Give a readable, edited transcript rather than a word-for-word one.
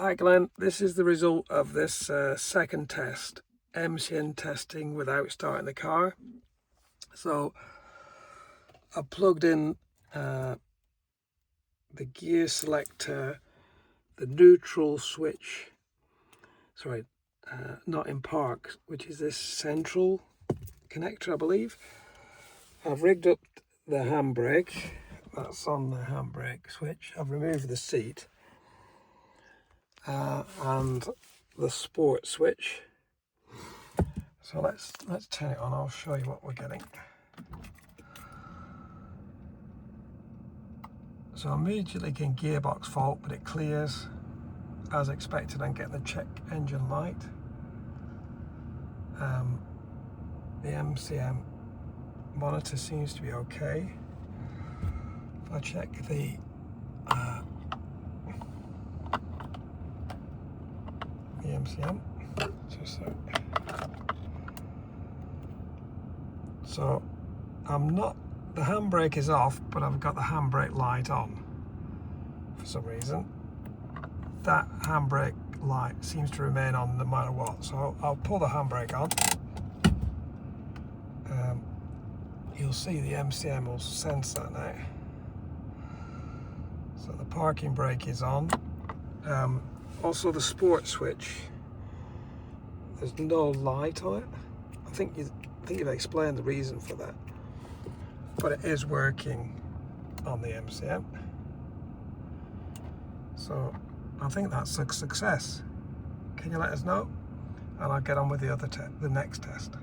Hi Glenn, this is the result of this second test, MCM testing without starting the car. So I plugged in the gear selector, the neutral switch, not in park, which is this central connector I believe. I've rigged up the handbrake, that's on the handbrake switch. I've removed the seat. And the sport switch. So let's turn it on. I'll show you what we're getting. So immediately getting gearbox fault, but it clears as expected. I'm getting the check engine light. The MCM monitor seems to be okay. If I check the MCM, so I'm not, the handbrake is off, but I've got the handbrake light on for some reason. That handbrake light seems to remain on no matter what, so I'll pull the handbrake on. You'll see the MCM will sense that now. So the parking brake is on. Also the sport switch, there's no light on it. I think you've explained the reason for that, but it is working on the MCM. So I think that's a success. Can you let us know? And I'll get on with the next test.